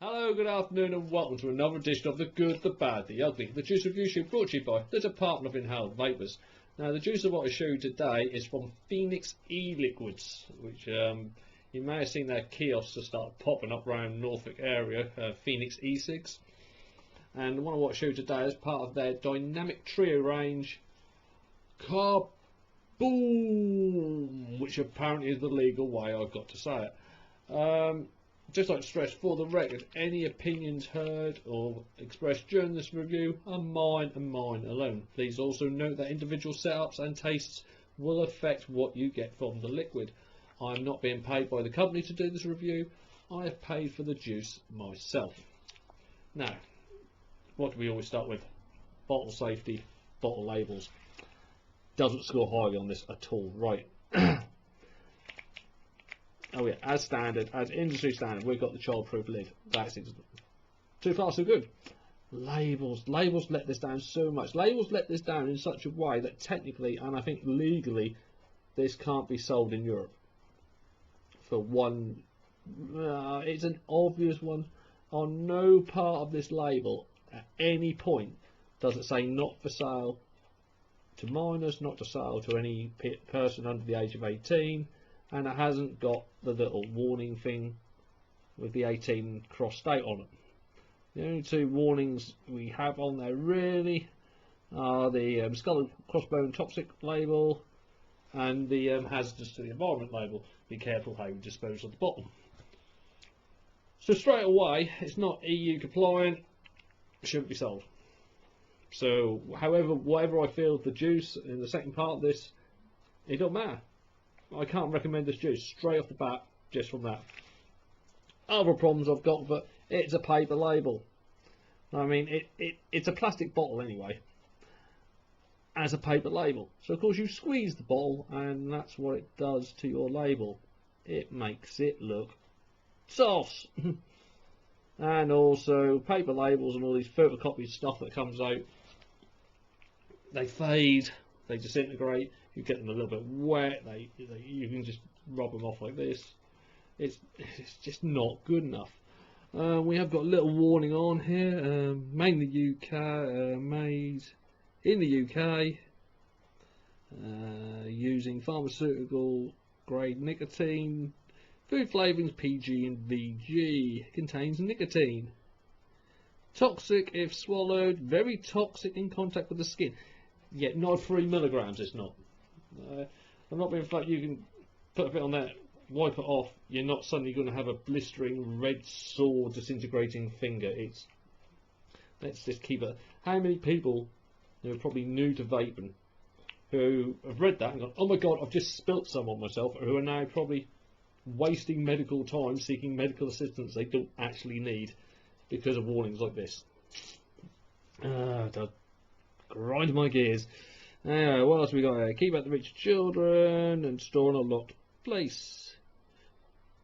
Hello, good afternoon, and welcome to another edition of The Good, the Bad, the Ugly, the Juice Review Show, brought to you by the Department of Inhaled Vapours. Now, the juice I want to show you today is from Phoenix Eliquids, which you may have seen their kiosks that start popping up around Norfolk area, Phoenix E6. And the one I want to show you today is part of their Dynamic Trio range, Kaboom, which apparently is the legal way I've got to say it. Just like to stress for the record, any opinions heard or expressed during this review are mine and mine alone. Please also note that individual setups and tastes will affect what you get from the liquid. I am not being paid by the company to do this review. I have paid for the juice myself. Now, what do we always start with? Bottle safety, bottle labels. Doesn't score highly on this at all, right? Oh yeah, as standard, as industry standard, we've got the childproof lid. That's it. Too far, so good. Labels let this down so much. Labels let this down in such a way that technically, and I think legally, this can't be sold in Europe. For one, it's an obvious one. On no part of this label, at any point, does it say not for sale to minors, not for sale to any person under the age of 18. And it hasn't got the little warning thing with the 18 cross date on it. The only two warnings we have on there really are the skull and crossbone toxic label and the hazardous to the environment label. Be careful how you dispose of the bottle. So straight away, it's not EU compliant, shouldn't be sold. So however, whatever I feel of the juice in the second part of this, it don't matter. I can't recommend this juice straight off the bat just from that. Other problems I've got, but it's a paper label. I mean, it's a plastic bottle anyway, as a paper label. So of course you squeeze the bottle, and that's what it does to your label. It makes it look sauce. And also paper labels and all these photocopied stuff that comes out, they fade, they disintegrate. You get them a little bit wet, you can just rub them off like this. It's just not good enough. We have got a little warning on here, made in the UK, made in the UK, using pharmaceutical grade nicotine, food flavourings PG and VG, contains nicotine. Toxic if swallowed, very toxic in contact with the skin. Yet not 3 milligrams, it's not. I'm not being funny. You can put a bit on that, wipe it off. You're not suddenly going to have a blistering red sore disintegrating finger. Let's just keep it. How many people who are probably new to vaping who have read that and gone, oh my god, I've just spilt some on myself, who are now probably wasting medical time seeking medical assistance they don't actually need because of warnings like this. To grind my gears. Anyway, what else we got here? Keep out the reach of children and store in a locked place.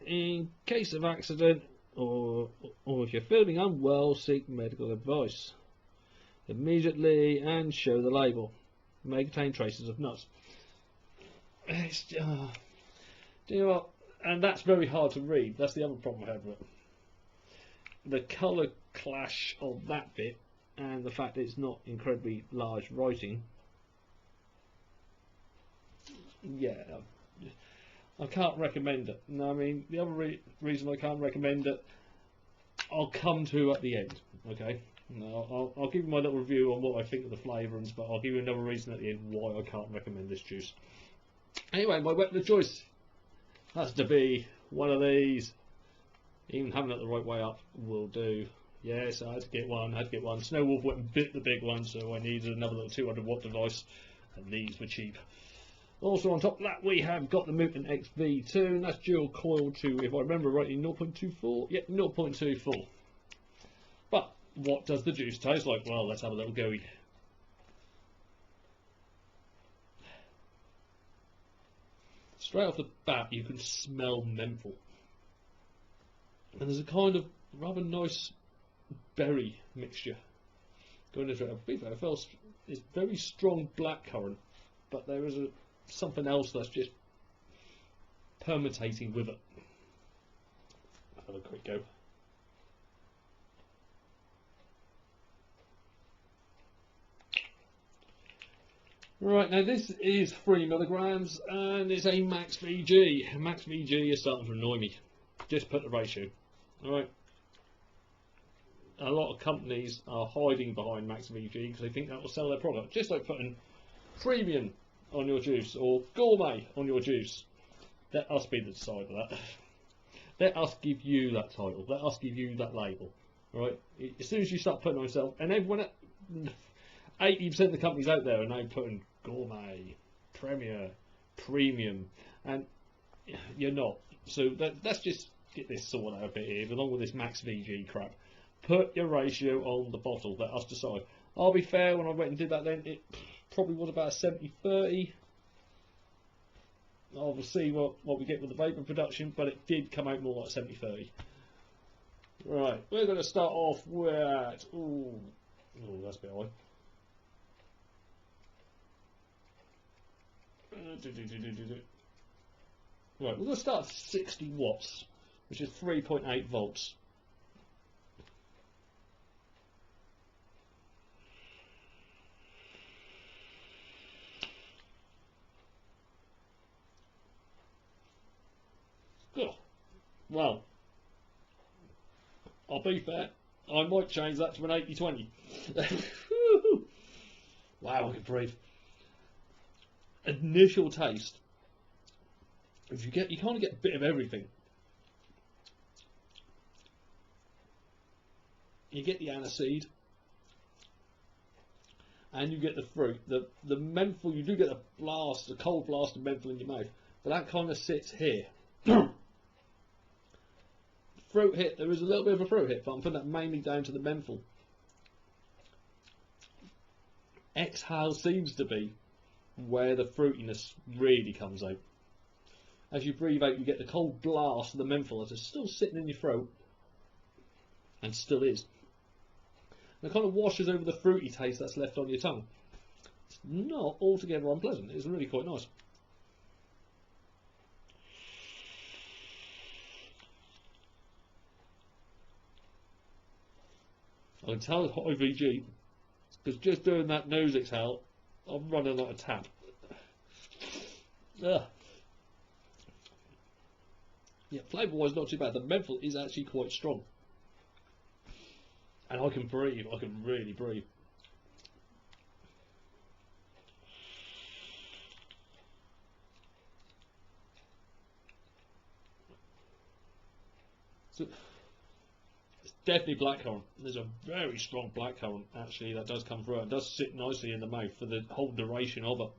In case of accident or if you're feeling unwell, seek medical advice immediately and show the label. May contain traces of nuts. Do you know what? And that's very hard to read. That's the other problem I have with it. The colour clash of that bit and the fact that it's not incredibly large writing. Yeah, I can't recommend it. No, I mean, the other reason I can't recommend it, I'll come to at the end. Okay, no, I'll give you my little review on what I think of the flavourings, but I'll give you another reason at the end why I can't recommend this juice. Anyway, my weapon of choice has to be one of these. Even having it the right way up will do. Yes, I had to get one. Snow Wolf went and bit the big one, so I needed another little 200 watt device, and these were cheap. Also on top of that we have got the Mutant XV2, and that's dual coil to, if I remember rightly, 0.24? Yep, 0.24. But what does the juice taste like? Well, let's have a little go-y. Straight off the bat you can smell menthol. And there's a kind of rather nice berry mixture going into it. I felt it's very strong blackcurrant, but there is something else that's just permutating with it. Have a quick go. Right, now this is 3 milligrams and it's a max VG. Max VG is starting to annoy me. Just put the ratio. Alright. A lot of companies are hiding behind max VG because they think that will sell their product. Just like putting premium on your juice or gourmet on your juice. Let us be the decider of that. Let us give you that title. Let us give you that label. Right? As soon as you start putting on yourself, and everyone, 80% of the companies out there are now putting gourmet, premier, premium, and you're not. So let's just get this sorted out a bit here, along with this max VG crap. Put your ratio on the bottle. Let us decide. I'll be fair, when I went and did that then, it probably was about 70-30. We'll see what we get with the vapor production, but it did come out more like 70-30. Right, we're going to start off with... Ooh, that's a bit high. Right, we're going to start at 60 watts, which is 3.8 volts. Good. Well, I'll be fair, I might change that to an 80-20. Wow, I can breathe. Initial taste. If you kind of get a bit of everything. You get the aniseed, and you get the fruit. The menthol, you do get a blast, a cold blast of menthol in your mouth, but that kind of sits here. Fruit hit, there is a little bit of a fruit hit, but I'm putting that mainly down to the menthol. Exhale seems to be where the fruitiness really comes out. As you breathe out, you get the cold blast of the menthol that's still sitting in your throat, and still is. And it kind of washes over the fruity taste that's left on your tongue. It's not altogether unpleasant, it's really quite nice. I can tell it's high VG because just doing that nose exhale, I'm running like a tap. Ugh. Yeah, flavour wise not too bad. The menthol is actually quite strong. And I can breathe, I can really breathe. So, definitely blackcurrant. There's a very strong blackcurrant actually that does come through. It does sit nicely in the mouth for the whole duration of it.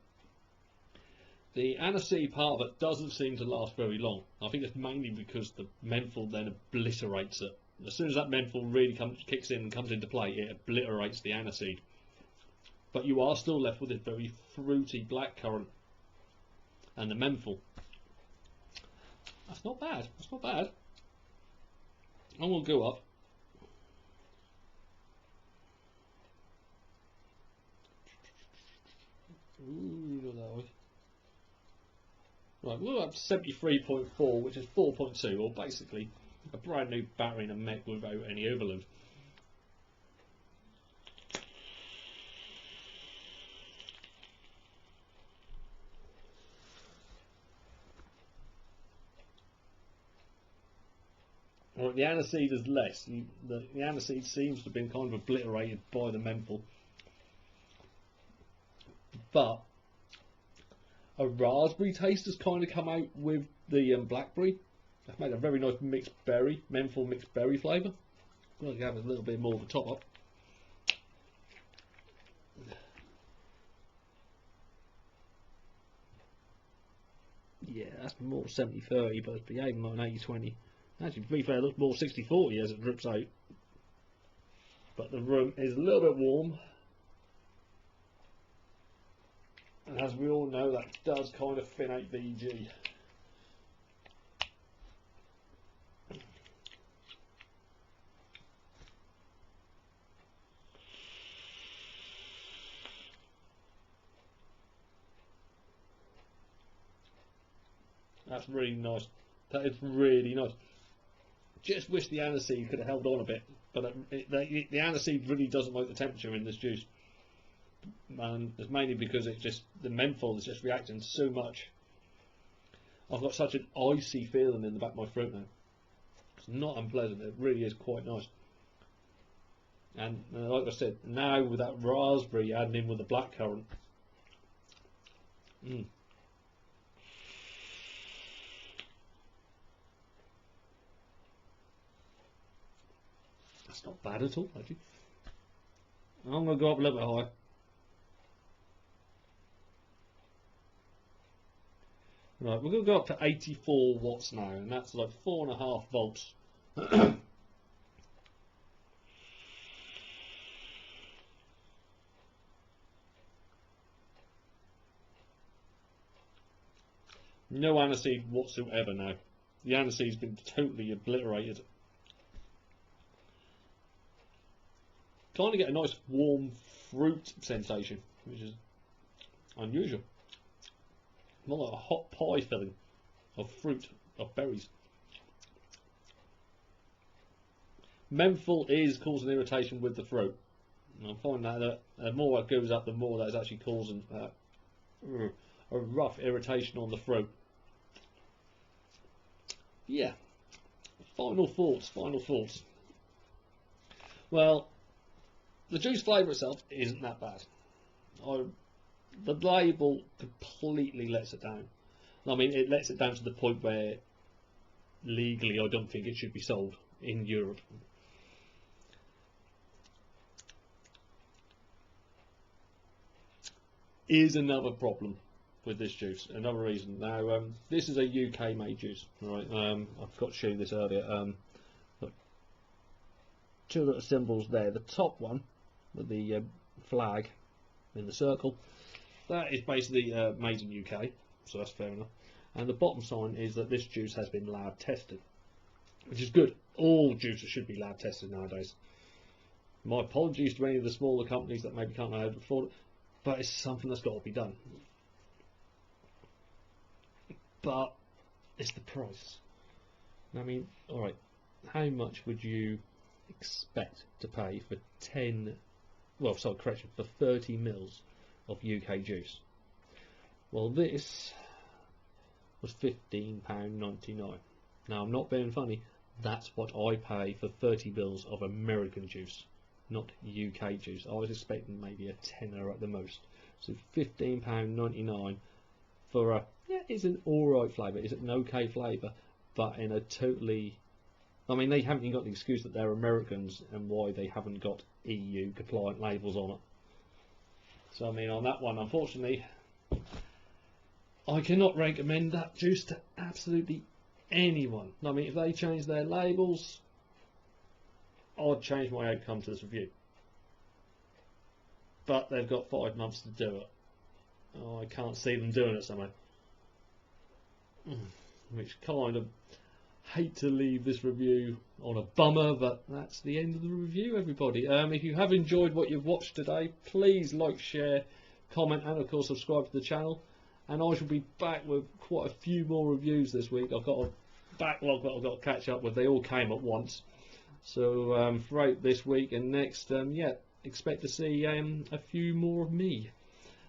The aniseed part of it doesn't seem to last very long. I think it's mainly because the menthol then obliterates it. As soon as that menthol really kicks in and comes into play, it obliterates the aniseed. But you are still left with this very fruity blackcurrant and the menthol. That's not bad. That's not bad. I'm going to go up. Ooh, look that way. Right, we're up to 73.4, which is 4.2, or basically a brand new battery in a mech without any overload. Right, the aniseed is less. The aniseed seems to have been kind of obliterated by the menthol. But a raspberry taste has kind of come out with the blackberry. That's made a very nice mixed berry, menthol mixed berry flavour. I'm going to have a little bit more of a top up. Yeah, that's more 70-30, but it's behaving like an 80-20. Actually, to be fair, it looks more 60-40 as it drips out. But the room is a little bit warm. And as we all know, that does kind of thin out VG. That's really nice. That is really nice. Just wish the aniseed could have held on a bit, but the aniseed really doesn't like the temperature in this juice. and it's mainly because the menthol is just reacting so much. I've got such an icy feeling in the back of my throat now. It's not unpleasant. It really is quite nice. And like I said, now with that raspberry adding in with the blackcurrant, that's not bad at all, actually. I'm going to go up a little bit higher. Right, we're going to go up to 84 watts now, and that's like 4.5 volts. No aniseed whatsoever now. The aniseed's been totally obliterated. Kind of get a nice warm fruit sensation, which is unusual. More like a hot pie filling of fruit, of berries. Menthol is causing irritation with the throat. And I find that the more it goes up, the more that is actually causing a rough irritation on the throat. Yeah. Final thoughts. Well, the juice flavour itself isn't that bad. The label completely lets it down. I mean, it lets it down to the point where legally I don't think it should be sold in Europe. Is another problem with this juice. Another reason. Now, this is a UK made juice. Right? I forgot to show you this earlier. Look, two little symbols there. The top one with the flag in the circle, that is basically made in UK, so that's fair enough. And the bottom sign is that this juice has been lab tested, which is good. All juices should be lab tested nowadays. My apologies to any of the smaller companies that maybe can't afford it, but it's something that's got to be done. But it's the price. I mean, alright, how much would you expect to pay for 30 mils of UK juice? Well, this was £15.99. Now, I'm not being funny, that's what I pay for 30 mils of American juice, not UK juice. I was expecting maybe a tenner at the most. So £15.99 for a, yeah, it's an alright flavour, it's an okay flavour, but in a totally, I mean, they haven't even got the excuse that they're Americans and why they haven't got EU compliant labels on it. So I mean, on that one, unfortunately, I cannot recommend that juice to absolutely anyone. I mean, if they change their labels, I'd change my outcome to this review. But they've got 5 months to do it. Oh, I can't see them doing it somehow. Which kind of hate to leave this review on a bummer, but that's the end of the review, everybody. If you have enjoyed what you've watched today, please like, share, comment, and of course subscribe to the channel. And I shall be back with quite a few more reviews this week. I've got a backlog that I've got to catch up with. They all came at once. So throughout this week and next, yeah, expect to see a few more of me.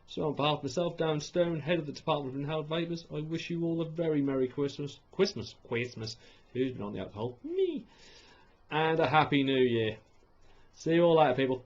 So on behalf of myself, Darren Stone, head of the Department of Inhaled Vapours, I wish you all a very Merry Christmas. Who's been on the alcohol? Me. And a Happy New Year. See you all later, people.